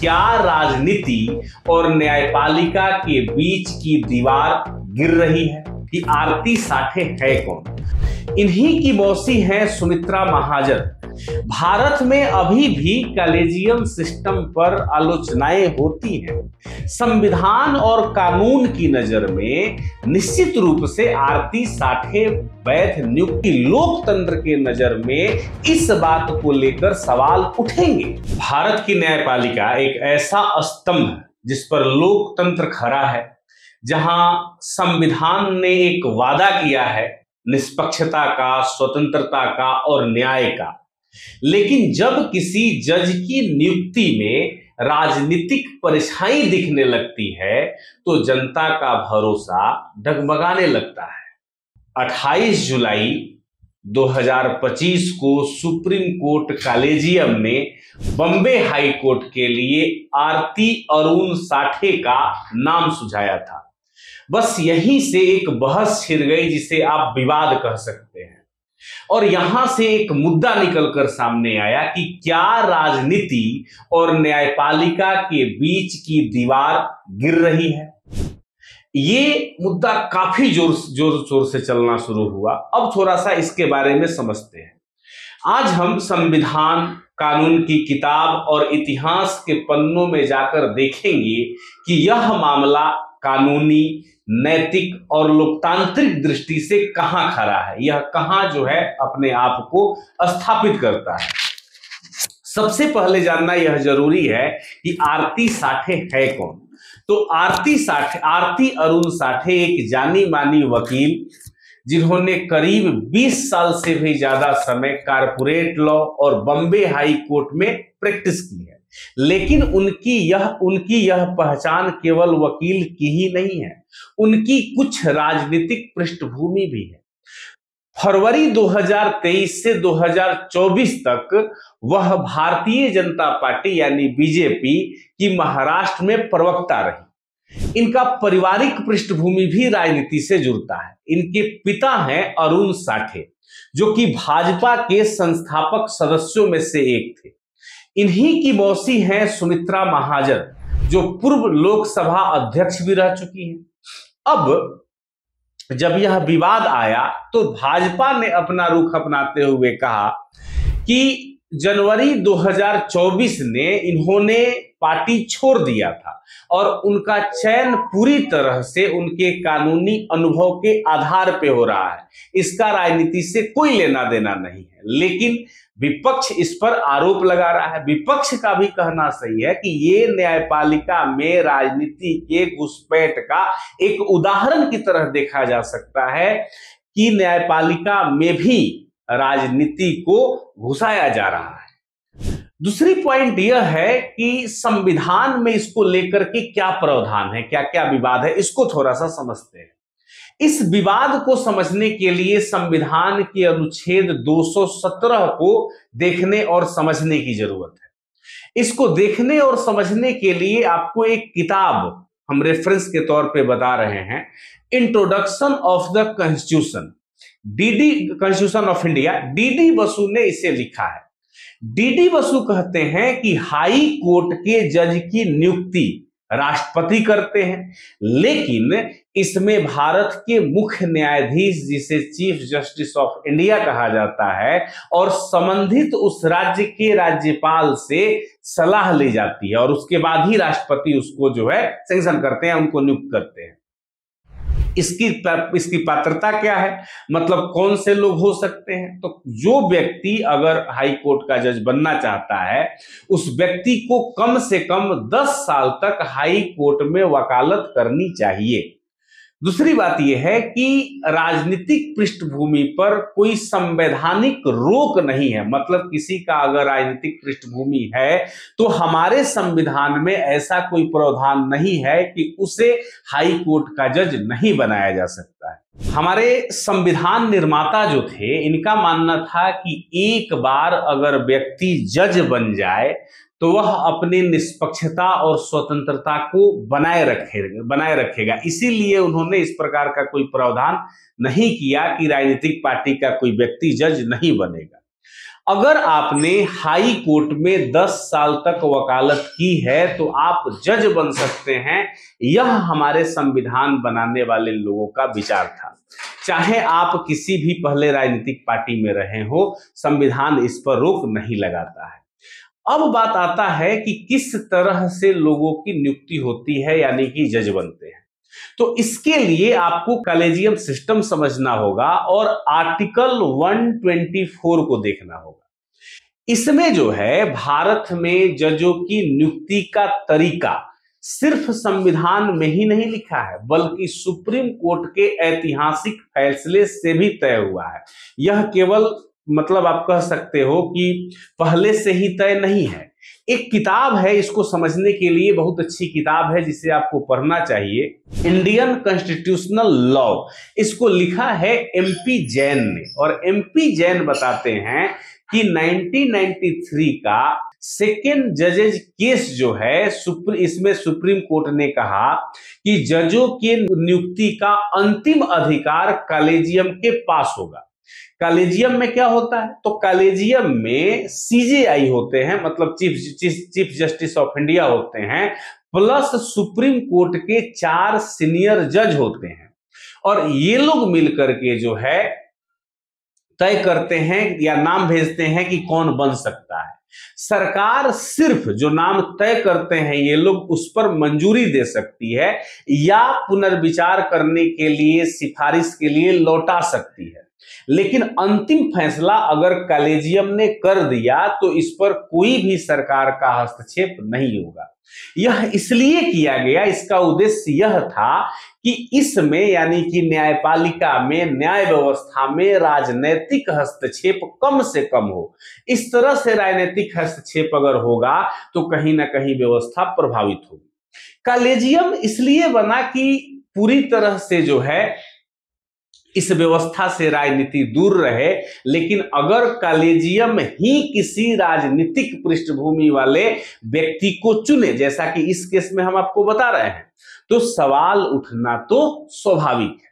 क्या राजनीति और न्यायपालिका के बीच की दीवार गिर रही है? कि आरती साठे है कौन? इन्हीं की मौसी है सुमित्रा महाजन। भारत में अभी भी कॉलेजियम सिस्टम पर आलोचनाएं होती हैं। संविधान और कानून की नजर में निश्चित रूप से आरती साठे वैध नियुक्ति लोकतंत्र के नजर में इस बात को लेकर सवाल उठेंगे। भारत की न्यायपालिका एक ऐसा स्तंभ है जिस पर लोकतंत्र खड़ा है, जहां संविधान ने एक वादा किया है निष्पक्षता का, स्वतंत्रता का और न्याय का। लेकिन जब किसी जज की नियुक्ति में राजनीतिक परछाई दिखने लगती है तो जनता का भरोसा डगमगाने लगता है। 28 जुलाई 2025 को सुप्रीम कोर्ट कॉलेजियम ने बॉम्बे हाई कोर्ट के लिए आरती अरुण साठे का नाम सुझाया था। बस यहीं से एक बहस छिड़ गई जिसे आप विवाद कह सकते हैं, और यहां से एक मुद्दा निकलकर सामने आया कि क्या राजनीति और न्यायपालिका के बीच की दीवार गिर रही है। ये मुद्दा काफी जोर शोर से चलना शुरू हुआ। अब थोड़ा सा इसके बारे में समझते हैं। आज हम संविधान, कानून की किताब और इतिहास के पन्नों में जाकर देखेंगे कि यह मामला कानूनी, नैतिक और लोकतांत्रिक दृष्टि से कहां खड़ा है, यह कहां जो है अपने आप को स्थापित करता है। सबसे पहले जानना यह जरूरी है कि आरती साठे है कौन। तो आरती अरुण साठे एक जानी मानी वकील, जिन्होंने करीब 20 साल से भी ज्यादा समय कारपोरेट लॉ और बॉम्बे हाई कोर्ट में प्रैक्टिस की है। लेकिन उनकी यह पहचान केवल वकील की ही नहीं है, उनकी कुछ राजनीतिक पृष्ठभूमि भी है। फरवरी 2023 से 2024 तक वह भारतीय जनता पार्टी यानी बीजेपी की महाराष्ट्र में प्रवक्ता रही। इनका पारिवारिक पृष्ठभूमि भी राजनीति से जुड़ता है। इनके पिता हैं अरुण साठे, जो कि भाजपा के संस्थापक सदस्यों में से एक थे। इन्हीं की मौसी हैं सुमित्रा महाजन, जो पूर्व लोकसभा अध्यक्ष भी रह चुकी हैं। अब जब यह विवाद आया तो भाजपा ने अपना रुख अपनाते हुए कहा कि जनवरी 2024 ने इन्होंने पार्टी छोड़ दिया था और उनका चयन पूरी तरह से उनके कानूनी अनुभव के आधार पर हो रहा है। इसका राजनीति से कोई लेना देना नहीं है। लेकिन विपक्ष इस पर आरोप लगा रहा है। विपक्ष का भी कहना सही है कि ये न्यायपालिका में राजनीति के घुसपैठ का एक उदाहरण की तरह देखा जा सकता है कि न्यायपालिका में भी राजनीति को घुसाया जा रहा है। दूसरी पॉइंट यह है कि संविधान में इसको लेकर के क्या प्रावधान है, क्या क्या विवाद है, इसको थोड़ा सा समझते हैं। इस विवाद को समझने के लिए संविधान के अनुच्छेद 217 को देखने और समझने की जरूरत है। इसको देखने और समझने के लिए आपको एक किताब हम रेफरेंस के तौर पे बता रहे हैं, introduction of the constitution, constitution of India, DD Basu ने इसे लिखा है। डीडी बसु कहते हैं कि हाई कोर्ट के जज की नियुक्ति राष्ट्रपति करते हैं, लेकिन इसमें भारत के मुख्य न्यायाधीश, जिसे चीफ जस्टिस ऑफ इंडिया कहा जाता है, और संबंधित उस राज्य के राज्यपाल से सलाह ली जाती है और उसके बाद ही राष्ट्रपति उसको जो है सैंक्शन करते हैं, उनको नियुक्त करते हैं। इसकी पात्रता क्या है, मतलब कौन से लोग हो सकते हैं। तो जो व्यक्ति अगर हाई कोर्ट का जज बनना चाहता है, उस व्यक्ति को कम से कम 10 साल तक हाई कोर्ट में वकालत करनी चाहिए। दूसरी बात यह है कि राजनीतिक पृष्ठभूमि पर कोई संवैधानिक रोक नहीं है, मतलब किसी का अगर राजनीतिक पृष्ठभूमि है तो हमारे संविधान में ऐसा कोई प्रावधान नहीं है कि उसे हाई कोर्ट का जज नहीं बनाया जा सकता है। हमारे संविधान निर्माता जो थे, इनका मानना था कि एक बार अगर व्यक्ति जज बन जाए तो वह अपनी निष्पक्षता और स्वतंत्रता को बनाए रखेगा। इसीलिए उन्होंने इस प्रकार का कोई प्रावधान नहीं किया कि राजनीतिक पार्टी का कोई व्यक्ति जज नहीं बनेगा। अगर आपने हाई कोर्ट में 10 साल तक वकालत की है तो आप जज बन सकते हैं। यह हमारे संविधान बनाने वाले लोगों का विचार था। चाहे आप किसी भी पहले राजनीतिक पार्टी में रहे हो, संविधान इस पर रोक नहीं लगाता है। अब बात आता है कि किस तरह से लोगों की नियुक्ति होती है, यानी कि जज बनते हैं। तो इसके लिए आपको कॉलेजियम सिस्टम समझना होगा और आर्टिकल 124 को देखना होगा। इसमें जो है भारत में जजों की नियुक्ति का तरीका सिर्फ संविधान में ही नहीं लिखा है, बल्कि सुप्रीम कोर्ट के ऐतिहासिक फैसले से भी तय हुआ है। यह केवल मतलब आप कह सकते हो कि पहले से ही तय नहीं है। एक किताब है, इसको समझने के लिए बहुत अच्छी किताब है जिसे आपको पढ़ना चाहिए, इंडियन कॉन्स्टिट्यूशनल लॉ। इसको लिखा है एमपी जैन ने, और एमपी जैन बताते हैं कि 1993 का सेकेंड जजेज केस जो है इसमें सुप्रीम कोर्ट ने कहा कि जजों की नियुक्ति का अंतिम अधिकार कॉलेजियम के पास होगा। कॉलेजियम में क्या होता है? तो कॉलेजियम में सीजेआई होते हैं, मतलब चीफ जस्टिस ऑफ इंडिया होते हैं, प्लस सुप्रीम कोर्ट के 4 सीनियर जज होते हैं, और ये लोग मिलकर के जो है तय करते हैं या नाम भेजते हैं कि कौन बन सकता है। सरकार सिर्फ जो नाम तय करते हैं ये लोग उस पर मंजूरी दे सकती है या पुनर्विचार करने के लिए, सिफारिश के लिए लौटा सकती है, लेकिन अंतिम फैसला अगर कॉलेजियम ने कर दिया तो इस पर कोई भी सरकार का हस्तक्षेप नहीं होगा। यह इसलिए किया गया, इसका उद्देश्य यह था कि इसमें यानी कि न्यायपालिका में, न्याय व्यवस्था में राजनीतिक हस्तक्षेप कम से कम हो। इस तरह से राजनीतिक हस्तक्षेप अगर होगा तो कहीं ना कहीं व्यवस्था प्रभावित होगी। कॉलेजियम इसलिए बना कि पूरी तरह से जो है इस व्यवस्था से राजनीति दूर रहे, लेकिन अगर कॉलेजियम ही किसी राजनीतिक पृष्ठभूमि वाले व्यक्ति को चुने, जैसा कि इस केस में हम आपको बता रहे हैं, तो सवाल उठना तो स्वाभाविक है।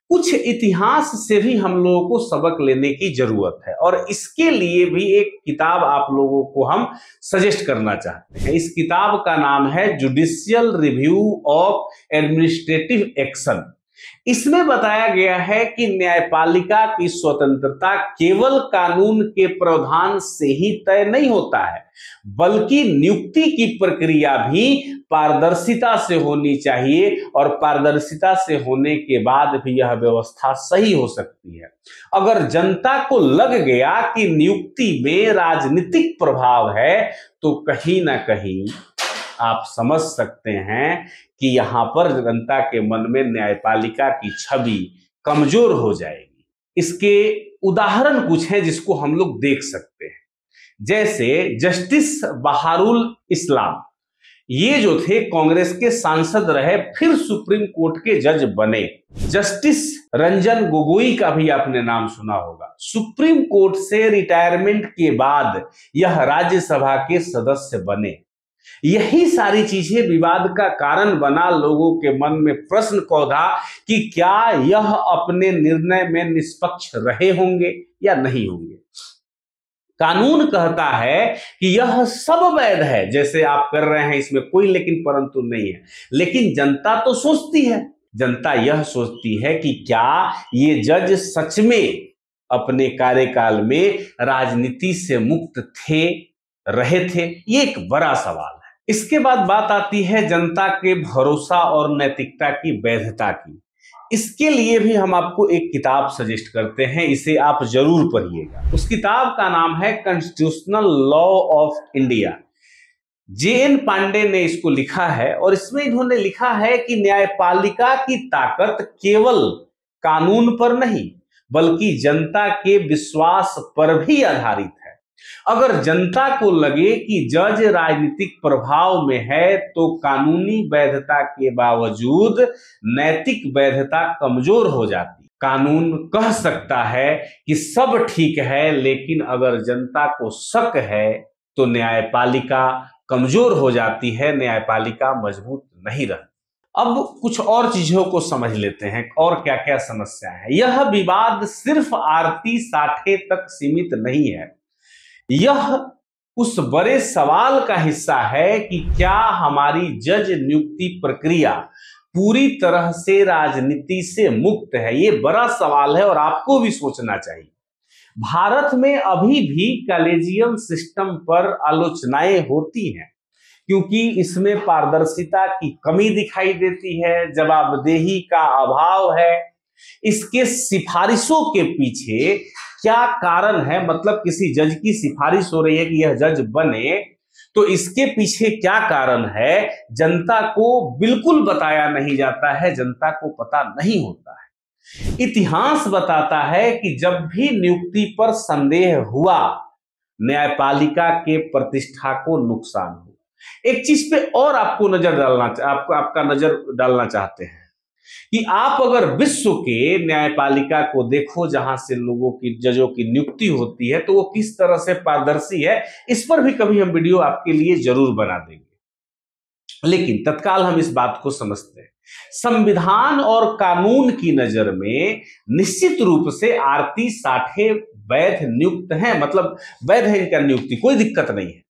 कुछ इतिहास से भी हम लोगों को सबक लेने की जरूरत है, और इसके लिए भी एक किताब आप लोगों को हम सजेस्ट करना चाहते हैं। इस किताब का नाम है judicial review of administrative action. इसमें बताया गया है कि न्यायपालिका की स्वतंत्रता केवल कानून के प्रावधान से ही तय नहीं होता है, बल्कि नियुक्ति की प्रक्रिया भी पारदर्शिता से होनी चाहिए, और पारदर्शिता से होने के बाद भी यह व्यवस्था सही हो सकती है। अगर जनता को लग गया कि नियुक्ति में राजनीतिक प्रभाव है तो कहीं ना कहीं आप समझ सकते हैं कि यहां पर जनता के मन में न्यायपालिका की छवि कमजोर हो जाएगी। इसके उदाहरण कुछ हैं जिसको हम लोग देख सकते हैं, जैसे जस्टिस बहारुल इस्लाम, ये जो थे कांग्रेस के सांसद रहे, फिर सुप्रीम कोर्ट के जज बने। जस्टिस रंजन गोगोई का भी आपने नाम सुना होगा, सुप्रीम कोर्ट से रिटायरमेंट के बाद यह राज्यसभा के सदस्य बने। यही सारी चीजें विवाद का कारण बना, लोगों के मन में प्रश्न कौधा कि क्या यह अपने निर्णय में निष्पक्ष रहे होंगे या नहीं होंगे। कानून कहता है कि यह सब वैध है, जैसे आप कर रहे हैं, इसमें कोई लेकिन परंतु नहीं है, लेकिन जनता तो सोचती है, जनता यह सोचती है कि क्या ये जज सच में अपने कार्यकाल में राजनीति से मुक्त रहे थे। ये एक बड़ा सवाल है। इसके बाद बात आती है जनता के भरोसा और नैतिकता की वैधता की। इसके लिए भी हम आपको एक किताब सजेस्ट करते हैं, इसे आप जरूर पढ़िएगा। उस किताब का नाम है constitutional law of India. J N. Pandey ने इसको लिखा है, और इसमें इन्होंने लिखा है कि न्यायपालिका की ताकत केवल कानून पर नहीं बल्कि जनता के विश्वास पर भी आधारित है। अगर जनता को लगे कि जज राजनीतिक प्रभाव में है तो कानूनी वैधता के बावजूद नैतिक वैधता कमजोर हो जाती। कानून कह सकता है कि सब ठीक है, लेकिन अगर जनता को शक है तो न्यायपालिका कमजोर हो जाती है, न्यायपालिका मजबूत नहीं रहती। अब कुछ और चीजों को समझ लेते हैं और क्या क्या समस्या है। यह विवाद सिर्फ आरती साठे तक सीमित नहीं है। यह उस बड़े सवाल का हिस्सा है कि क्या हमारी जज नियुक्ति प्रक्रिया पूरी तरह से राजनीति से मुक्त है। ये बड़ा सवाल है और आपको भी सोचना चाहिए। भारत में अभी भी कॉलेजियम सिस्टम पर आलोचनाएं होती हैं क्योंकि इसमें पारदर्शिता की कमी दिखाई देती है, जवाबदेही का अभाव है। इसके सिफारिशों के पीछे क्या कारण है, मतलब किसी जज की सिफारिश हो रही है कि यह जज बने, तो इसके पीछे क्या कारण है, जनता को बिल्कुल बताया नहीं जाता है, जनता को पता नहीं होता है। इतिहास बताता है कि जब भी नियुक्ति पर संदेह हुआ, न्यायपालिका के प्रतिष्ठा को नुकसान हुआ। एक चीज पे और आपका नजर डालना चाहते हैं कि आप अगर विश्व के न्यायपालिका को देखो जहां से लोगों की जजों की नियुक्ति होती है, तो वो किस तरह से पारदर्शी है, इस पर भी कभी हम वीडियो आपके लिए जरूर बना देंगे। लेकिन तत्काल हम इस बात को समझते हैं, संविधान और कानून की नजर में निश्चित रूप से आरती साठे वैध नियुक्त हैं, मतलब वैध है इनका नियुक्ति, कोई दिक्कत नहीं है।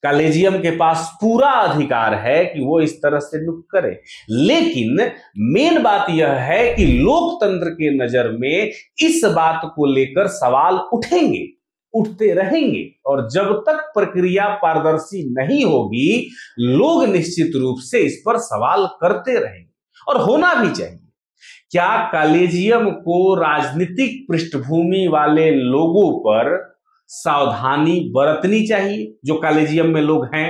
कॉलेजियम के पास पूरा अधिकार है कि वो इस तरह से नियुक्त करे। लेकिन मेन बात यह है कि लोकतंत्र के नजर में इस बात को लेकर सवाल उठेंगे, उठते रहेंगे, और जब तक प्रक्रिया पारदर्शी नहीं होगी, लोग निश्चित रूप से इस पर सवाल करते रहेंगे, और होना भी चाहिए। क्या कॉलेजियम को राजनीतिक पृष्ठभूमि वाले लोगों पर सावधानी बरतनी चाहिए? जो कॉलेजियम में लोग हैं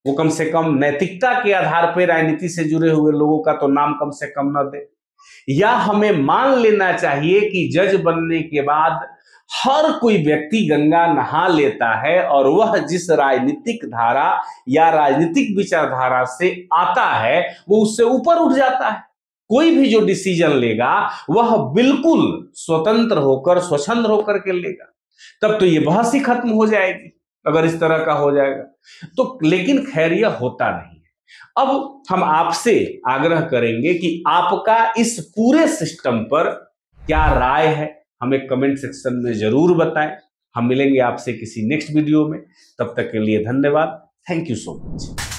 वो कम से कम नैतिकता के आधार पर राजनीति से जुड़े हुए लोगों का तो नाम कम से कम न दे। या हमें मान लेना चाहिए कि जज बनने के बाद हर कोई व्यक्ति गंगा नहा लेता है और वह जिस राजनीतिक धारा या राजनीतिक विचारधारा से आता है वो उससे ऊपर उठ जाता है। कोई भी जो डिसीजन लेगा वह बिल्कुल स्वतंत्र होकर, स्वच्छंद होकर के लेगा। तब तो ये बहस ही खत्म हो जाएगी अगर इस तरह का हो जाएगा तो। लेकिन खैर यह होता नहीं है। अब हम आपसे आग्रह करेंगे कि आपका इस पूरे सिस्टम पर क्या राय है, हमें कमेंट सेक्शन में जरूर बताएं। हम मिलेंगे आपसे किसी नेक्स्ट वीडियो में, तब तक के लिए धन्यवाद। Thank you so much.